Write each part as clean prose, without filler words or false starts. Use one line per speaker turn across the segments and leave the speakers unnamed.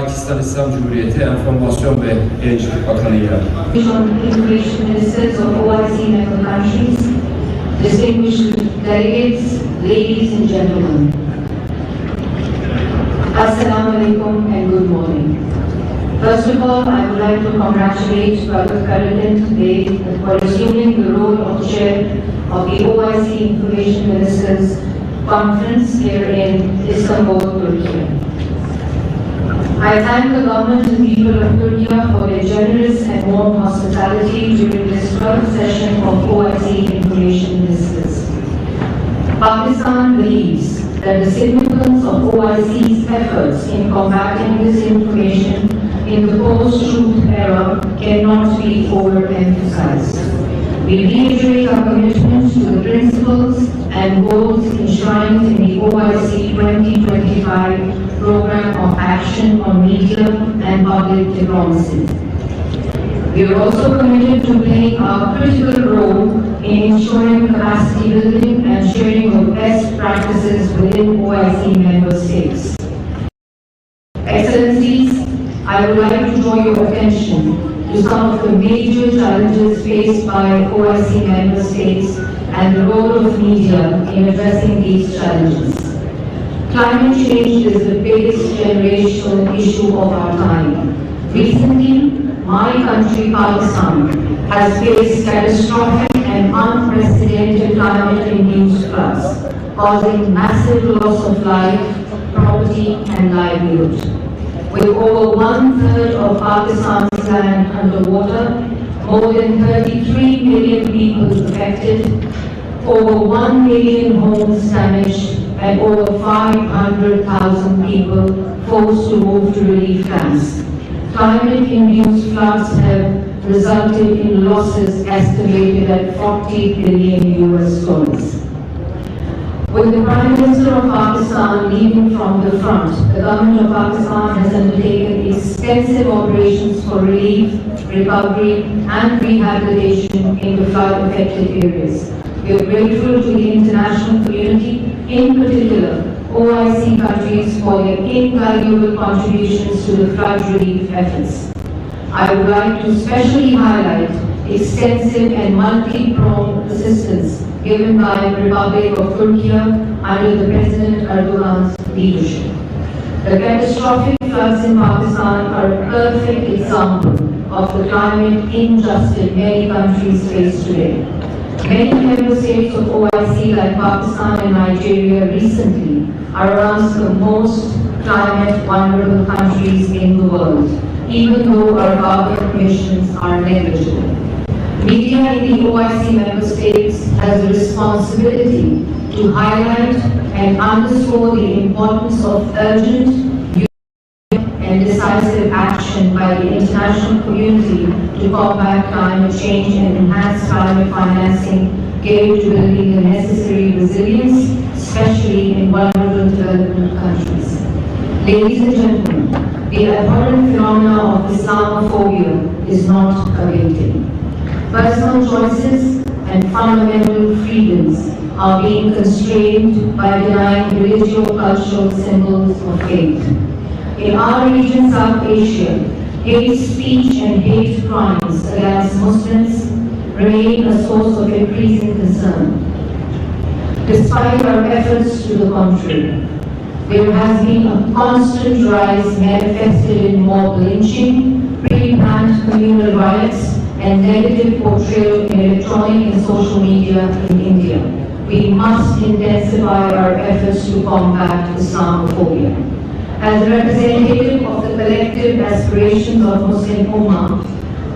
Pakistan İslam Cumhuriyeti Enformasyon ve Yayıncılık Bakanı ilan.
Information Ministers of OIC member countries, distinguished delegates, ladies and gentlemen. Assalamu alaikum and good morning. First of all, I would like to congratulate Brother President today for assuming the role of chair of the OIC Information Ministers Conference here in Istanbul, Turkey. I thank the government and people of Turkey for their generous and warm hospitality during this 12th session of OIC Information Ministers. Pakistan believes that the significance of OIC's efforts in combating disinformation in the post-truth era cannot be overemphasized. We reiterate our commitment to the principles and goals enshrined in the OIC 2025 Program of Action on Media and Public Diplomacy. We are also committed to playing our critical role in ensuring capacity building and sharing of best practices within OIC member states. Excellencies, I would like to draw your attention to some of the major challenges faced by OIC member states and the role of media in addressing these challenges. Climate change is the biggest generational issue of our time. Recently, my country, Pakistan, has faced catastrophic and unprecedented climate-induced floods, causing massive loss of life, property, and livelihood. With over 1/3 of Pakistan's land underwater, more than 33 million people affected, over 1 million homes damaged, and over 500,000 people forced to move to relief camps. Climate-induced floods have resulted in losses estimated at $40 billion US. With the Prime Minister of Pakistan leading from the front, the government of Pakistan has undertaken extensive operations for relief, recovery, and rehabilitation in the flood-affected areas. We are grateful to the international community, in particular OIC countries, for their invaluable contributions to the flood relief efforts. I would like to especially highlight extensive and multi-pronged assistance given by the Republic of Turkey under the President Erdogan's leadership. The catastrophic floods in Pakistan are a perfect example of the climate injustice many countries face today. Many member states of OIC like Pakistan and Nigeria recently are amongst the most climate vulnerable countries in the world, even though our carbon emissions are negligible. Media in the OIC member states has a responsibility to highlight and underscore the importance of urgent and decisive action by the international community to combat climate change and enhance climate financing, geared to building the necessary resilience, especially in vulnerable development countries. Ladies and gentlemen, the abhorrent phenomena of Islamophobia is not abating. Personal choices and fundamental freedoms are being constrained by denying religio-cultural symbols of faith. In our region, South Asia, hate speech and hate crimes against Muslims remain a source of increasing concern. Despite our efforts to the contrary, there has been a constant rise manifested in mob lynching, pre-planned communal riots, and negative portrayal in electronic and social media in India. We must intensify our efforts to combat Islamophobia. As representative of the collective aspirations of Muslim Ummah,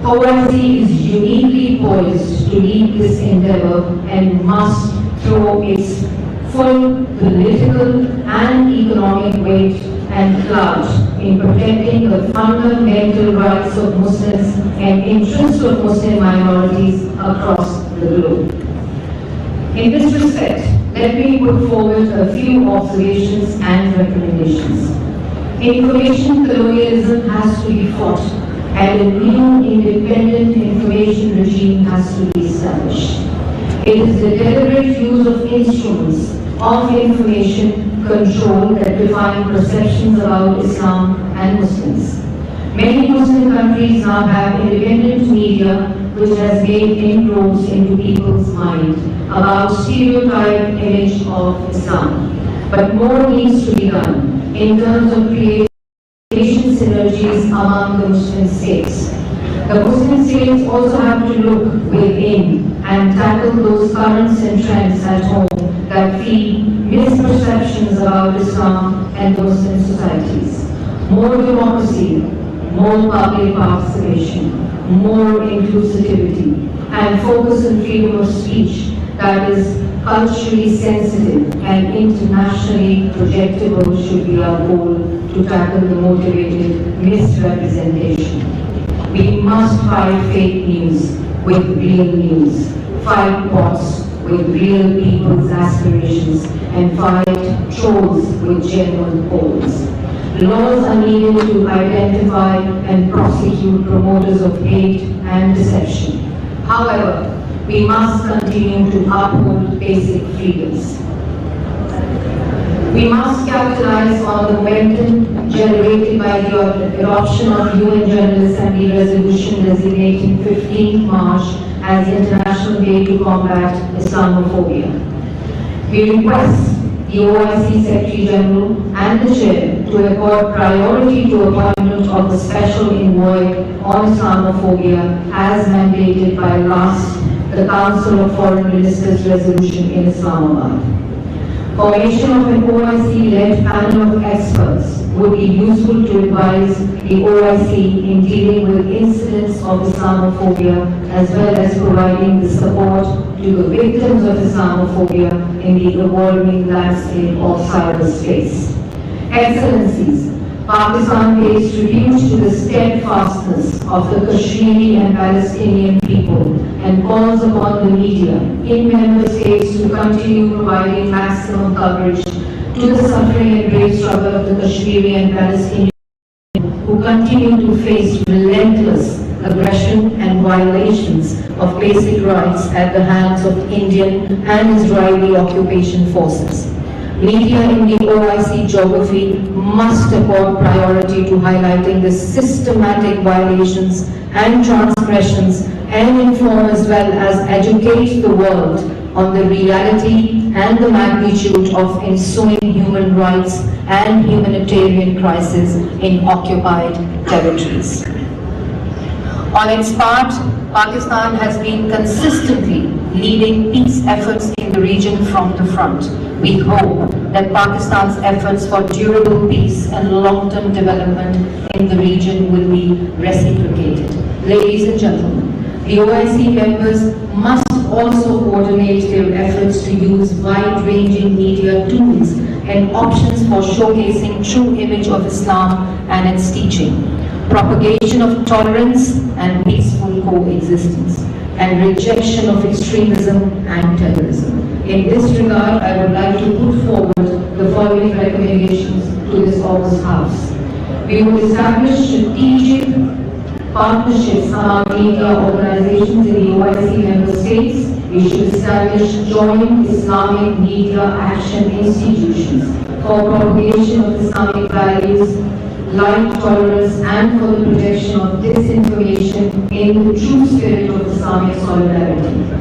OIC is uniquely poised to lead this endeavor and must throw its full political and economic weight and clout in protecting the fundamental rights of Muslims and interests of Muslim minorities across the globe. In this respect, let me put forward a few observations and recommendations. Information colonialism has to be fought, and a new independent information regime has to be established. It is the deliberate use of instruments of information control that define perceptions about Islam and Muslims. Many Muslim countries now have independent media which has made inroads into people's mind about stereotyped image of Islam. But more needs to be done in terms of creating synergies among the Muslim states. The Muslim states also have to look within and tackle those currents and trends at home that feed misperceptions about Islam and Muslim societies. More democracy, more public participation, more inclusivity, and focus on freedom of speech that is culturally sensitive and internationally projectable should be our goal to tackle the motivated misrepresentation. We must fight fake news with real news, fight bots with real people's aspirations, and fight trolls with genuine polls. Laws are needed to identify and prosecute promoters of hate and deception. However, we must continue to uphold basic freedoms. We must capitalize on the momentum generated by the adoption of UN General Assembly resolution designating 15th March as the International Day to Combat Islamophobia. We request the OIC Secretary General and the Chair to accord priority to appointment of a special envoy on Islamophobia as mandated by the Council of Foreign Ministers resolution in Islamabad. Formation of an OIC-led panel of experts would be useful to advise the OIC in dealing with incidents of Islamophobia as well as providing the support to the victims of Islamophobia in the evolving landscape of cyberspace. Excellencies, Pakistan pays tribute to the steadfastness of the Kashmiri and Palestinian people and calls upon the media in member states to continue providing maximum coverage to the suffering and brave struggle of the Kashmiri and Palestinian who continue to face relentless aggression and violations of basic rights at the hands of Indian and Israeli occupation forces. Media in the OIC geography must accord priority to highlighting the systematic violations and transgressions and inform as well as educate the world on the reality and the magnitude of ensuing human rights and humanitarian crisis in occupied territories. On its part, Pakistan has been consistently leading peace efforts in the region from the front. We hope that Pakistan's efforts for durable peace and long-term development in the region will be reciprocated. Ladies and gentlemen, the OIC members must also coordinate their efforts to use wide-ranging media tools and options for showcasing true image of Islam and its teaching, propagation of tolerance and peaceful coexistence, and rejection of extremism and terrorism. In this regard, I would like to put forward the following recommendations to this August House. We will establish strategic partnerships among media organizations in the OIC member states. We should establish joint Islamic media action institutions for propagation of Islamic values, like tolerance, and for the protection of disinformation in the true spirit of Islamic solidarity.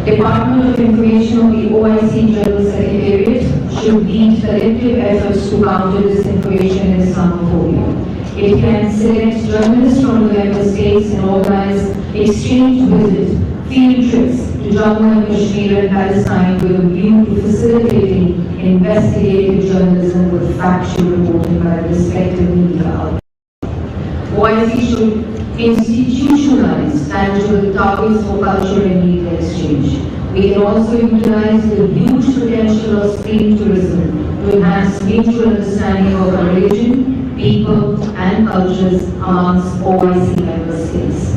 Department of Information of the OIC General Secretariat should lead collective efforts to counter disinformation and Islamophobia. It can select journalists from the member states and organize exchange visits, field trips to Jammu and Kashmir and Palestine with a view to facilitating investigative journalism with factual reporting by the respective media outlets. OIC should institutionalize tangible targets for culture and media exchange. We can also utilize the huge potential of screen tourism to enhance mutual understanding of our religion, people, and cultures amongst OIC member states.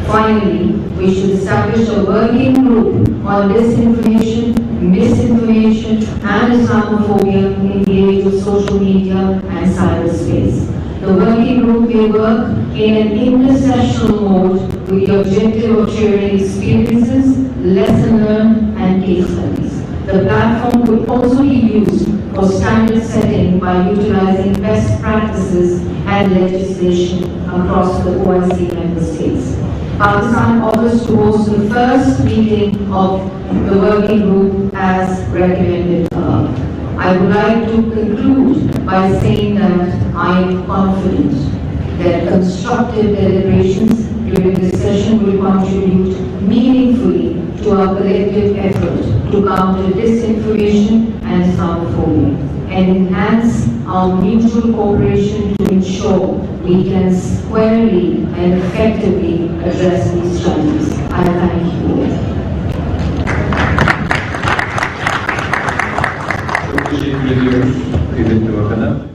Finally, we should establish a working group on disinformation, misinformation, and Islamophobia in the age of social media and cyberspace. The working group may work in an intersessional mode with the objective of sharing experiences, lesson learned, and case studies. The platform could also be used for standard setting by utilizing best practices and legislation across the OIC member states. Pakistan offers to host the first meeting of the working group as recommended above. I would like to conclude by saying that I am confident that constructive deliberations during this session will contribute meaningfully to our collective effort to counter disinformation and Islamophobia and enhance our mutual cooperation to ensure we can squarely and effectively address these challenges. I thank you all.
Çok teşekkür ediyoruz kıymetli bakanım.